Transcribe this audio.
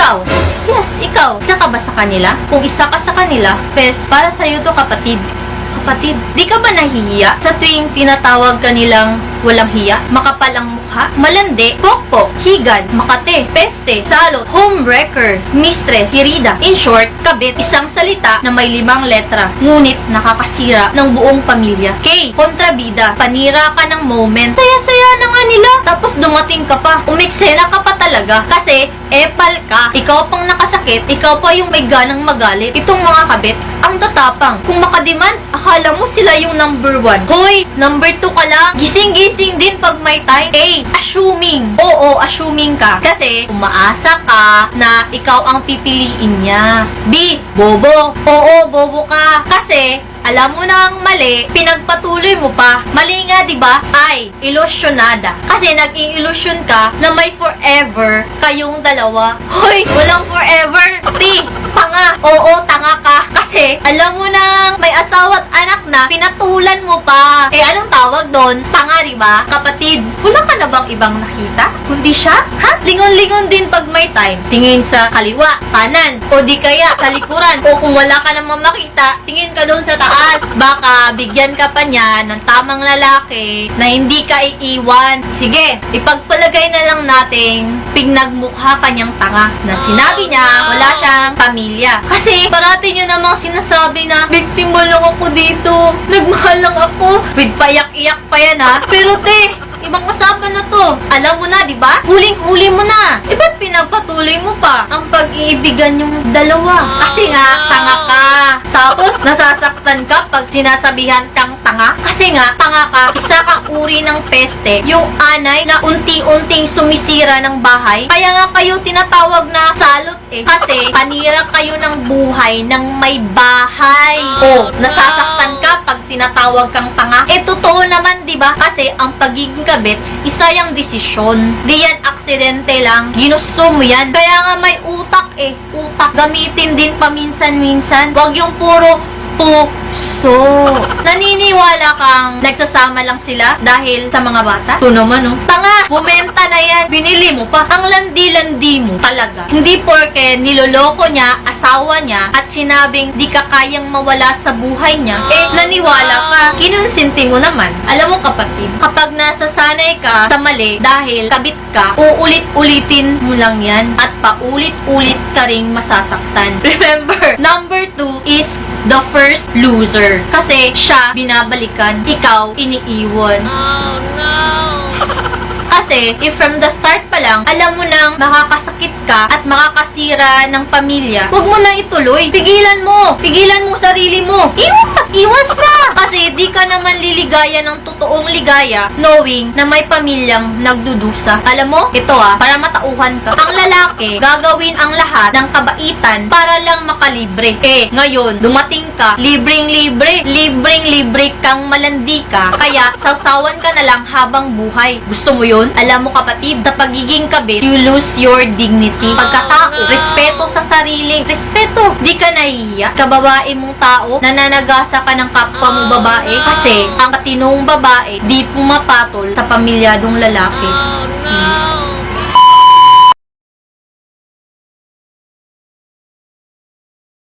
Ikaw. Yes, ikaw. Isa ka ba sa kanila? Kung isa ka sa kanila, pes, para sa'yo to kapatid. Kapatid, di ka ba nahihiya sa tuwing tinatawag ka nilang walang hiya, makapalang mukha, malandi, pokpok, higad, makate, peste, salot, homewrecker, mistress, kirida. In short, kabit, isang salita na may 5 letra, ngunit nakakasira ng buong pamilya. K, kontrabida, panira ka ng moment. Saya-saya na nga nila, tapos dumating ka pa, umiksena ka pa talaga, kasi epal ka, ikaw pang nakasakit, ikaw pa yung may ganang magalit. Itong mga kabit, ang tatapang. Kung makadiman, akala mo sila yung number 1. Hoy, number 2 ka lang. Gising-gising din pag may time. A, assuming. Oo, assuming ka. Kasi, umaasa ka na ikaw ang pipiliin niya. B, bobo. Oo, bobo ka. Kasi, alam mo na ang mali, pinagpatuloy mo pa. Mali nga, di ba? Ay, ilusyonada. Kasi nag-i-illusion ka na may forever kayong dalawa. Hoy, walang forever. T, tanga. Oo, tanga ka. Kasi, alam mo na may asawa at anak na, pinatulan mo pa. Eh, anong tawag doon? Tanga, di ba? Kapatid, wala ka na bang ibang nakita? Kundi siya? Ha? Lingon-lingon din pag may time. Tingin sa kaliwa, kanan, o di kaya sa likuran. O kung wala ka namang makita, tingin ka doon sa taas. Baka bigyan ka pa niya ng tamang lalaki na hindi ka iiwan. Sige, ipagpalagay na lang nating pinagmukha kanyang tanga na sinabi niya wala siyang pamilya. Kasi parati niyo namang sinasabi na biktima lang ako dito, nagmahal lang ako, with payak-iyak pa yan ha. Pero te, ibang usapan na to. Alam mo na, di ba? Huling-huli mo na. E ba't pinagpatuloy mo pa ang pag-iibigan yung dalawa? Kasi nga, tanga ka. Tapos, nasasaktan ka pag sinasabihan kang tanga. Kasi nga, tanga ka. Isa kang uri ng peste. Yung anay na unti-unting sumisira ng bahay. Kaya nga kayo tinatawag na salot eh. Kasi, panira kayo ng buhay ng may bahay. O, nasasaktan ka pag tinatawag kang tanga. Eh, totoo naman, di ba? Kasi, ang pagiging kabit, isa yung desisyon. Di yan aksidente lang. Ginusto mo yan. Kaya nga may utak eh. Utak. Gamitin din paminsan-minsan. Huwag yung puro puso. Naniniwala kang nagsasama lang sila dahil sa mga bata? Ito naman oh. Tanga! Bumenta na yan. Binili mo pa. Ang landi-landi mo talaga. Hindi porke niloloko niya, asawa niya, at sinabing di ka kayang mawala sa buhay niya, eh naniwala ka. Kinonsinti mo naman. Alam mo kapatid, kapag nasasanay ka sa mali dahil kabit ka, uulit-ulitin mo lang yan at paulit-ulit ka ring masasaktan. Remember, number 2 is the first loser. Kasi siya binabalikan, ikaw iniiwan. Oh no! Kasi, if from the start pa lang, alam mo nang makakasakit ka at makakasira ng pamilya, huwag mo na ituloy. Pigilan mo! Pigilan mo sarili mo! Iwas na! Kasi di ka naman liligaya ng totoong ligaya knowing na may pamilyang nagdudusa. Alam mo, ito para matauhan ka. Ang lalaki, gagawin ang lahat ng kabaitan para lang makalibre. Eh, ngayon, dumating ka, libreng-libre kang malandi ka, kaya sasawan ka na lang habang buhay. Gusto mo yun? Alam mo kapatid, sa pagiging kabit, you lose your dignity. Pagkatao, respeto sa sarili, respeto. Di ka nahihiya, kababae mong tao, nananagasa ka ng kapwa mo babae, kasi ang katinong babae, di pumapatol sa pamilyadong lalaki.